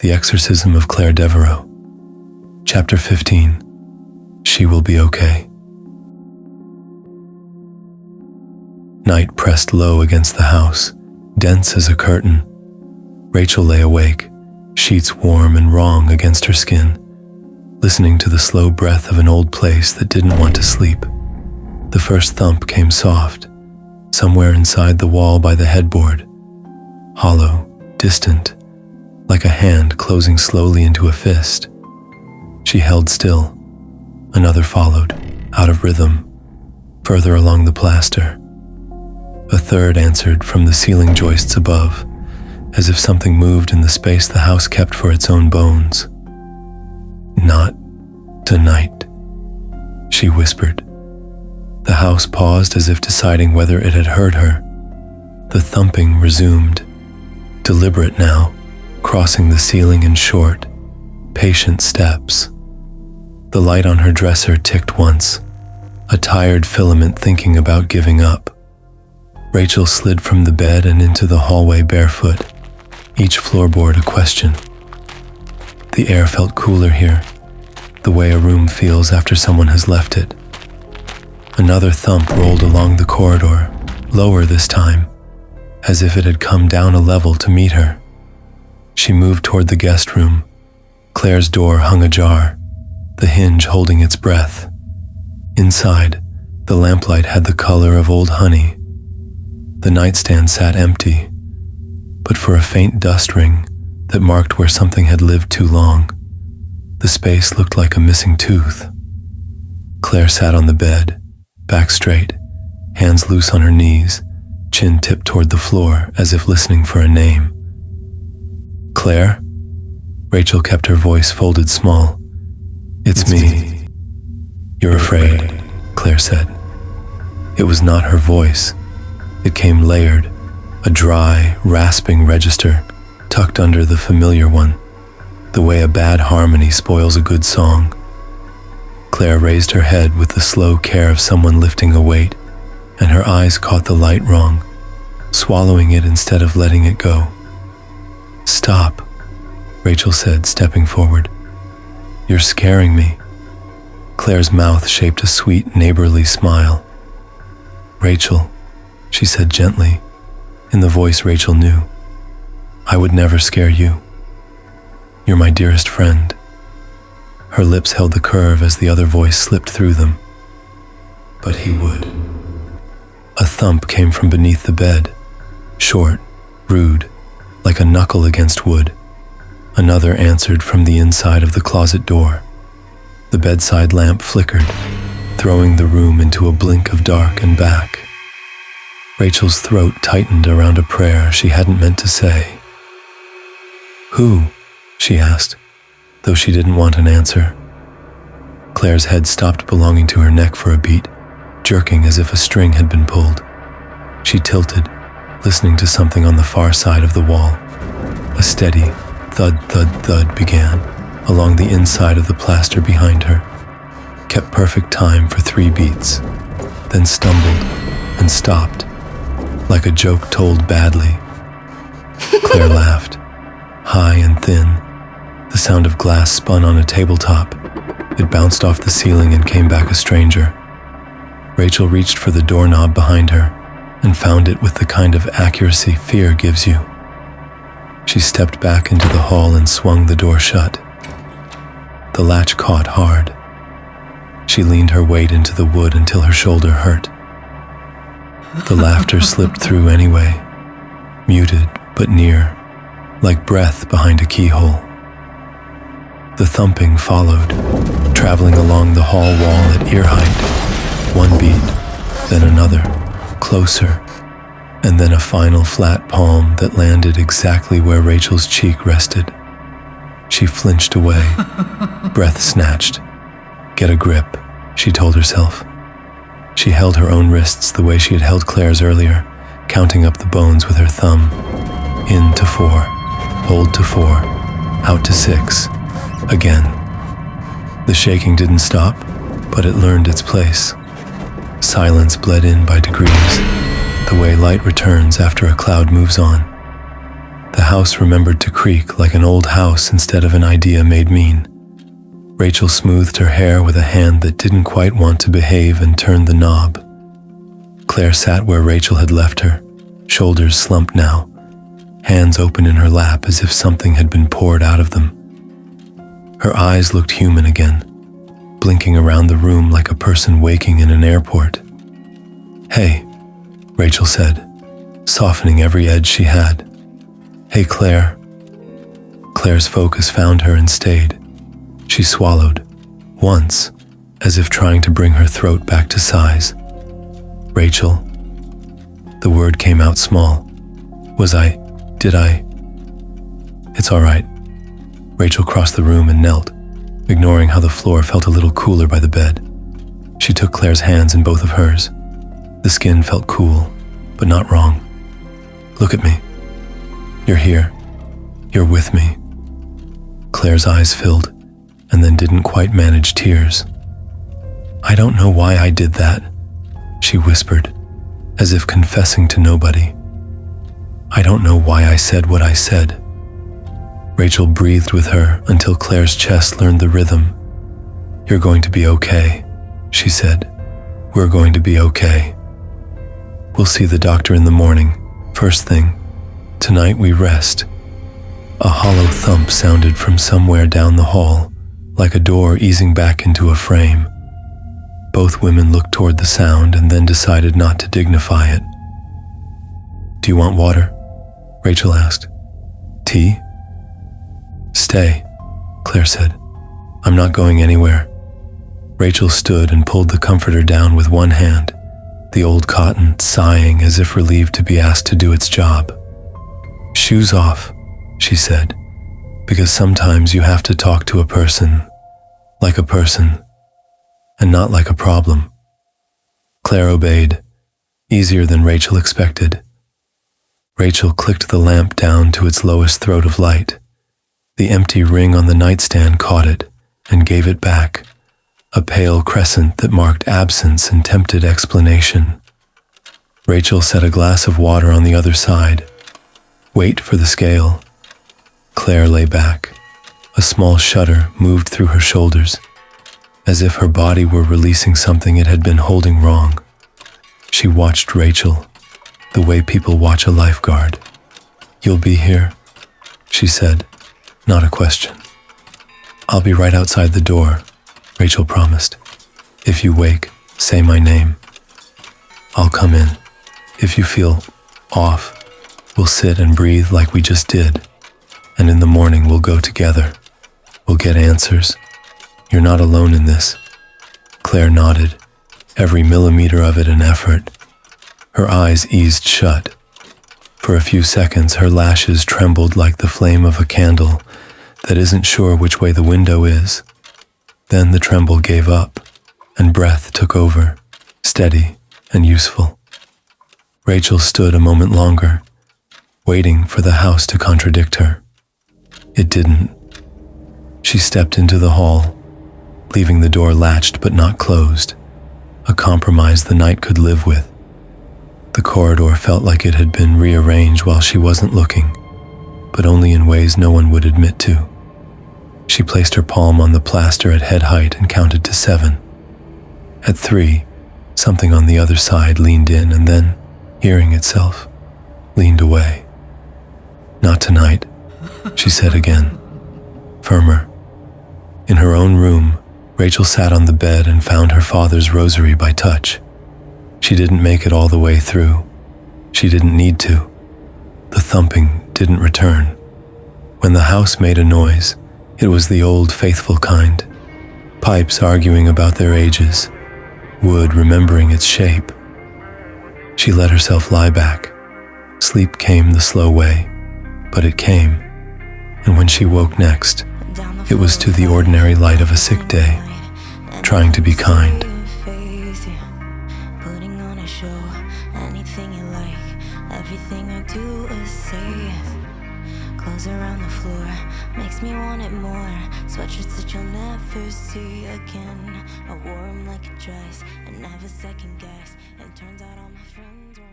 The Exorcism of Claire Devereaux. Chapter 15. She Will Be Okay. Night pressed low against the house, dense as a curtain. Rachel lay awake, sheets warm and wrong against her skin, listening to the slow breath of an old place that didn't want to sleep. The first thump came soft, somewhere inside the wall by the headboard, hollow, distant, like a hand closing slowly into a fist. She held still. Another followed, out of rhythm, further along the plaster. A third answered from the ceiling joists above, as if something moved in the space the house kept for its own bones. "Not tonight," she whispered. The house paused as if deciding whether it had heard her. The thumping resumed, deliberate now, crossing the ceiling in short, patient steps. The light on her dresser ticked once, a tired filament thinking about giving up. Rachel slid from the bed and into the hallway barefoot, each floorboard a question. The air felt cooler here, the way a room feels after someone has left it. Another thump rolled along the corridor, lower this time, as if it had come down a level to meet her. She moved toward the guest room. Claire's door hung ajar, the hinge holding its breath. Inside, the lamplight had the color of old honey. The nightstand sat empty, but for a faint dust ring that marked where something had lived too long. The space looked like a missing tooth. Claire sat on the bed, back straight, hands loose on her knees, chin tipped toward the floor as if listening for a name. "Claire?" Rachel kept her voice folded small. It's me. "You're afraid," Claire said. It was not her voice. It came layered, a dry, rasping register tucked under the familiar one, the way a bad harmony spoils a good song. Claire raised her head with the slow care of someone lifting a weight, and her eyes caught the light wrong, swallowing it instead of letting it go. "Stop," Rachel said, stepping forward. "You're scaring me." Claire's mouth shaped a sweet, neighborly smile. "Rachel," she said gently, in the voice Rachel knew, "I would never scare you. You're my dearest friend." Her lips held the curve as the other voice slipped through them. "But he would." A thump came from beneath the bed, short, rude, like a knuckle against wood. Another answered from the inside of the closet door. The bedside lamp flickered, throwing the room into a blink of dark and back. Rachel's throat tightened around a prayer she hadn't meant to say. "Who?" she asked, though she didn't want an answer. Claire's head stopped belonging to her neck for a beat, jerking as if a string had been pulled. She tilted, listening to something on the far side of the wall. A steady thud, thud, thud began along the inside of the plaster behind her, kept perfect time for 3 beats, then stumbled and stopped, like a joke told badly. Claire laughed, high and thin. The sound of glass spun on a tabletop. It bounced off the ceiling and came back a stranger. Rachel reached for the doorknob behind her and found it with the kind of accuracy fear gives you. She stepped back into the hall and swung the door shut. The latch caught hard. She leaned her weight into the wood until her shoulder hurt. The laughter slipped through anyway, muted but near, like breath behind a keyhole. The thumping followed, traveling along the hall wall at ear height. One beat, then another, closer, and then a final flat palm that landed exactly where Rachel's cheek rested. She flinched away, breath snatched. "Get a grip," she told herself. She held her own wrists the way she had held Claire's earlier, counting up the bones with her thumb. In to 4, hold to 4, out to 6, again. The shaking didn't stop, but it learned its place. Silence bled in by degrees, the way light returns after a cloud moves on. The house remembered to creak like an old house instead of an idea made mean. Rachel smoothed her hair with a hand that didn't quite want to behave and turned the knob. Claire sat where Rachel had left her, shoulders slumped now, hands open in her lap as if something had been poured out of them. Her eyes looked human again, blinking around the room like a person waking in an airport. "Hey," Rachel said, softening every edge she had. "Hey, Claire." Claire's focus found her and stayed. She swallowed, once, as if trying to bring her throat back to size. "Rachel." The word came out small. Did I? "It's all right." Rachel crossed the room and knelt, ignoring how the floor felt a little cooler by the bed. She took Claire's hands in both of hers. The skin felt cool, but not wrong. "Look at me. You're here. You're with me." Claire's eyes filled, and then didn't quite manage tears. "I don't know why I did that," she whispered, as if confessing to nobody. "I don't know why I said what I said." Rachel breathed with her until Claire's chest learned the rhythm. "You're going to be okay," she said. "We're going to be okay. We'll see the doctor in the morning, first thing. Tonight we rest." A hollow thump sounded from somewhere down the hall, like a door easing back into a frame. Both women looked toward the sound and then decided not to dignify it. "Do you want water?" Rachel asked. "Tea?" "Stay," Claire said. "I'm not going anywhere." Rachel stood and pulled the comforter down with one hand, the old cotton sighing as if relieved to be asked to do its job. "Shoes off," she said, "because sometimes you have to talk to a person, like a person, and not like a problem." Claire obeyed, easier than Rachel expected. Rachel clicked the lamp down to its lowest throat of light. The empty ring on the nightstand caught it and gave it back, a pale crescent that marked absence and tempted explanation. Rachel set a glass of water on the other side. "Wait for the scale." Claire lay back. A small shudder moved through her shoulders, as if her body were releasing something it had been holding wrong. She watched Rachel, the way people watch a lifeguard. "You'll be here?" she said, not a question. "I'll be right outside the door," Rachel promised. "If you wake, say my name. I'll come in. If you feel off, we'll sit and breathe like we just did. And in the morning we'll go together. We'll get answers. You're not alone in this." Claire nodded, every millimeter of it an effort. Her eyes eased shut. For a few seconds her lashes trembled like the flame of a candle that isn't sure which way the window is. Then the tremble gave up, and breath took over, steady and useful. Rachel stood a moment longer, waiting for the house to contradict her. It didn't. She stepped into the hall, leaving the door latched but not closed, a compromise the night could live with. The corridor felt like it had been rearranged while she wasn't looking, but only in ways no one would admit to. She placed her palm on the plaster at head height and counted to 7. At 3, something on the other side leaned in and then, hearing itself, leaned away. "Not tonight," she said again, firmer. In her own room, Rachel sat on the bed and found her father's rosary by touch. She didn't make it all the way through. She didn't need to. The thumping didn't return. When the house made a noise, it was the old faithful kind. Pipes arguing about their ages, wood remembering its shape. She let herself lie back. Sleep came the slow way, but it came. And when she woke next, it was to the ordinary light of a sick day, trying to be kind. Everything I do is safe. Clothes around the floor makes me want it more. Sweatshirts that you'll never see again. I wore them like a dress and never second guess. And turns out all my friends were